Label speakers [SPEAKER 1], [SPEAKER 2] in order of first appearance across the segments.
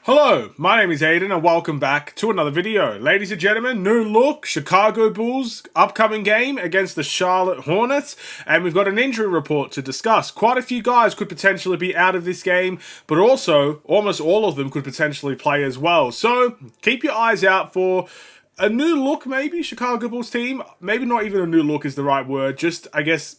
[SPEAKER 1] Hello, my name is Aiden and welcome back to another video. Ladies and gentlemen, new look, Chicago Bulls upcoming game against the Charlotte Hornets, and we've got an injury report to discuss. Quite a few guys could potentially be out of this game, but also almost all of them could potentially play as well. So keep your eyes out for a new look, maybe, Chicago Bulls team. Maybe not even a new look is the right word, just, I guess,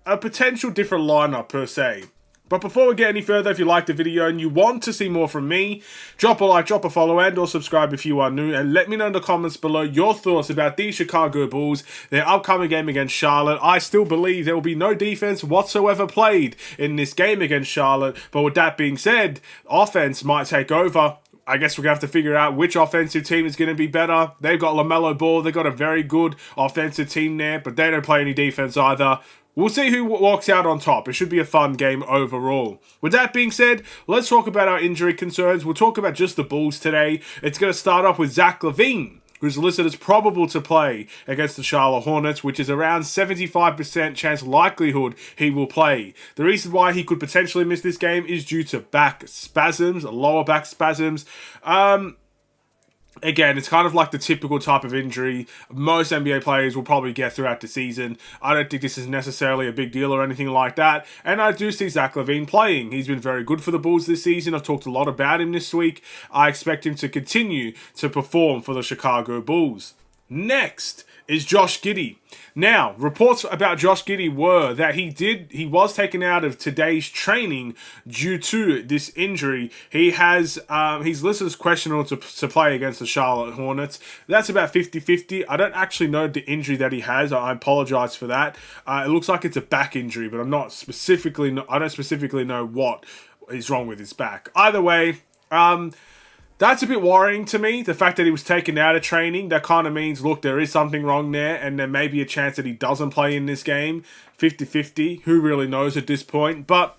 [SPEAKER 1] a potential different lineup per se. But before we get any further, if you liked the video and you want to see more from me, drop a like, drop a follow, and or subscribe if you are new, and let me know in the comments below your thoughts about these Chicago Bulls, their upcoming game against Charlotte. I still believe there will be no defense whatsoever played in this game against Charlotte, but with that being said, offense might take over. I guess we're going to have to figure out which offensive team is going to be better. They've got LaMelo Ball. They've got a very good offensive team there, but they don't play any defense either. We'll see who walks out on top. It should be a fun game overall. With that being said, let's talk about our injury concerns. We'll talk about just the Bulls today. It's going to start off with Zach LaVine, who's listed as probable to play against the Charlotte Hornets, which is around 75% chance likelihood he will play. The reason why he could potentially miss this game is due to back spasms, lower back spasms. Again, it's kind of like the typical type of injury most NBA players will probably get throughout the season. I don't think this is necessarily a big deal or anything like that. And I do see Zach LaVine playing. He's been very good for the Bulls this season. I've talked a lot about him this week. I expect him to continue to perform for the Chicago Bulls. Next is Josh Giddey. Now, reports about Josh Giddey were that he was taken out of today's training due to this injury. He's listed as questionable to play against the Charlotte Hornets. That's about 50-50. I don't actually know the injury that he has. I apologize for that. It looks like it's a back injury, but I don't specifically know what is wrong with his back. Either way, that's a bit worrying to me, the fact that he was taken out of training. That kind of means, look, there is something wrong there, and there may be a chance that he doesn't play in this game. 50-50, who really knows at this point? But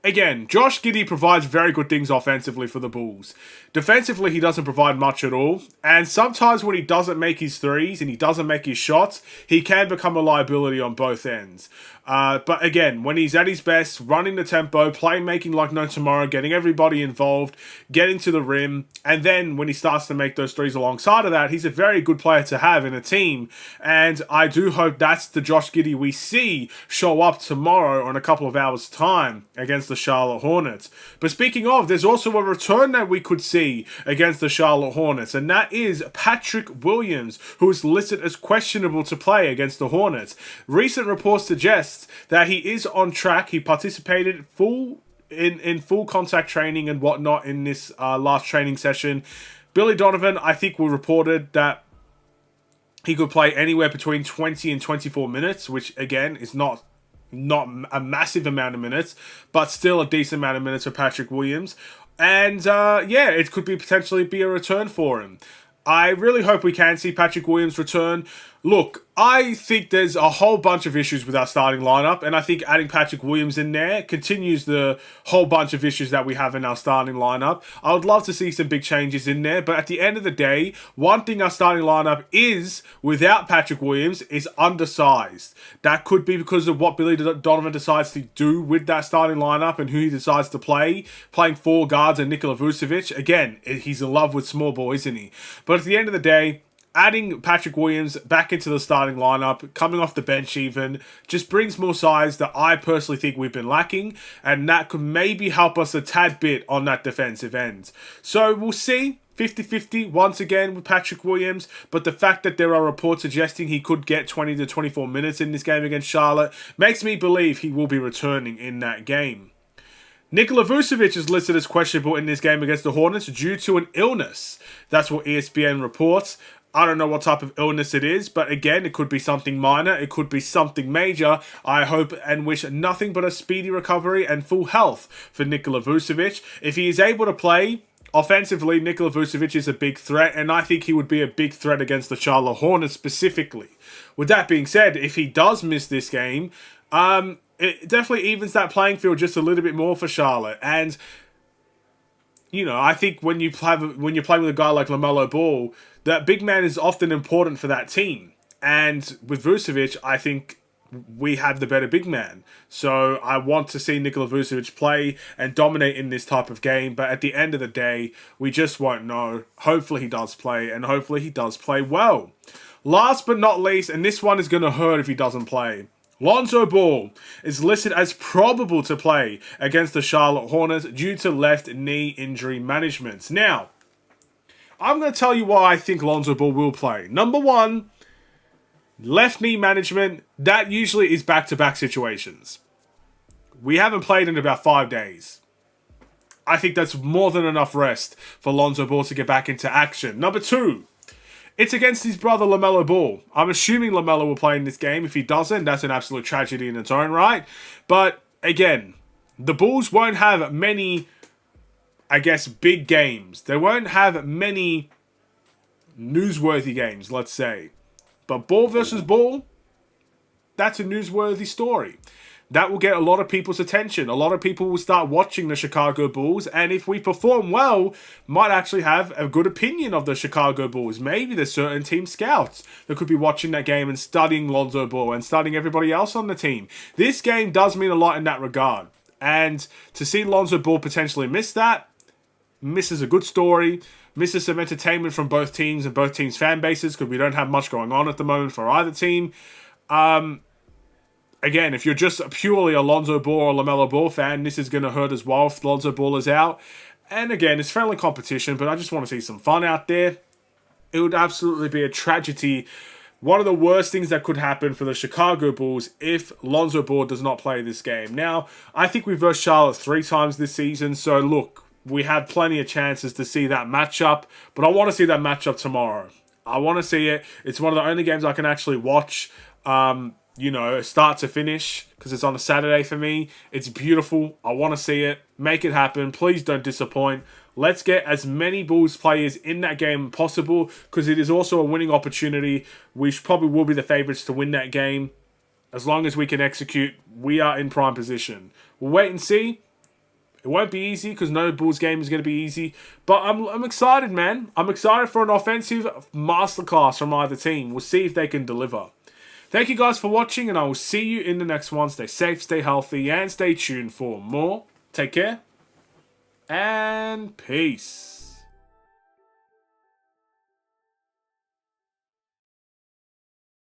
[SPEAKER 1] again, Josh Giddey provides very good things offensively for the Bulls. Defensively, he doesn't provide much at all. And sometimes when he doesn't make his threes and he doesn't make his shots, he can become a liability on both ends. But again, when he's at his best, running the tempo, playmaking like no tomorrow, getting everybody involved, getting to the rim, and then when he starts to make those threes alongside of that, he's a very good player to have in a team. And I do hope that's the Josh Giddey we see show up tomorrow or in a couple of hours' time against the Charlotte Hornets. But speaking of, there's also a return that we could see against the Charlotte Hornets, and that is Patrick Williams, who is listed as questionable to play against the Hornets. Recent reports suggest that he is on track. He participated in full contact training and whatnot in this last training session. Billy Donovan, I think, reported that he could play anywhere between 20 and 24 minutes, which again is not a massive amount of minutes, but still a decent amount of minutes for Patrick Williams. And it could potentially be a return for him. I really hope we can see Patrick Williams return. Look, I think there's a whole bunch of issues with our starting lineup, and I think adding Patrick Williams in there continues the whole bunch of issues that we have in our starting lineup. I would love to see some big changes in there, but at the end of the day, one thing our starting lineup is, without Patrick Williams, is undersized. That could be because of what Billy Donovan decides to do with that starting lineup and who he decides to play, playing four guards and Nikola Vucevic. Again, he's in love with small ball, isn't he? But at the end of the day, adding Patrick Williams back into the starting lineup, coming off the bench even, just brings more size that I personally think we've been lacking, and that could maybe help us a tad bit on that defensive end. So we'll see. 50-50 once again with Patrick Williams, but the fact that there are reports suggesting he could get 20 to 24 minutes in this game against Charlotte makes me believe he will be returning in that game. Nikola Vucevic is listed as questionable in this game against the Hornets due to an illness. That's what ESPN reports. I don't know what type of illness it is, but again, it could be something minor, it could be something major. I hope and wish nothing but a speedy recovery and full health for Nikola Vucevic. If he is able to play offensively, Nikola Vucevic is a big threat, and I think he would be a big threat against the Charlotte Hornets specifically. With that being said, if he does miss this game, it definitely evens that playing field just a little bit more for Charlotte. And I think when you're playing with a guy like LaMelo Ball, that big man is often important for that team. And with Vucevic, I think we have the better big man. So I want to see Nikola Vucevic play and dominate in this type of game. But at the end of the day, we just won't know. Hopefully he does play, and hopefully he does play well. Last but not least, and this one is going to hurt if he doesn't play, Lonzo Ball is listed as probable to play against the Charlotte Hornets due to left knee injury management. Now, I'm going to tell you why I think Lonzo Ball will play. Number one, left knee management, that usually is back-to-back situations. We haven't played in about 5 days. I think that's more than enough rest for Lonzo Ball to get back into action. Number two, it's against his brother LaMelo Ball. I'm assuming LaMelo will play in this game. If he doesn't, that's an absolute tragedy in its own right. But again, the Bulls won't have many, I guess, big games. They won't have many newsworthy games, let's say. But Ball versus Ball, that's a newsworthy story. That will get a lot of people's attention. A lot of people will start watching the Chicago Bulls, and if we perform well, might actually have a good opinion of the Chicago Bulls. Maybe there's certain team scouts that could be watching that game and studying Lonzo Ball and studying everybody else on the team. This game does mean a lot in that regard. And to see Lonzo Ball potentially miss that, misses a good story, misses some entertainment from both teams and both teams' fan bases, because we don't have much going on at the moment for either team. Again, if you're just purely a Lonzo Ball or LaMelo Ball fan, this is going to hurt as well if Lonzo Ball is out. And again, it's friendly competition, but I just want to see some fun out there. It would absolutely be a tragedy. One of the worst things that could happen for the Chicago Bulls if Lonzo Ball does not play this game. Now, I think we've versed Charlotte 3 times this season, so look, we have plenty of chances to see that matchup, but I want to see that matchup tomorrow. I want to see it. It's one of the only games I can actually watch, start to finish, because it's on a Saturday for me. It's beautiful. I want to see it. Make it happen. Please don't disappoint. Let's get as many Bulls players in that game as possible, because it is also a winning opportunity. We probably will be the favorites to win that game. As long as we can execute, we are in prime position. We'll wait and see. It won't be easy, because no Bulls game is going to be easy. But I'm excited, man. I'm excited for an offensive masterclass from either team. We'll see if they can deliver. Thank you guys for watching, and I will see you in the next one. Stay safe, stay healthy, and stay tuned for more. Take care, and peace.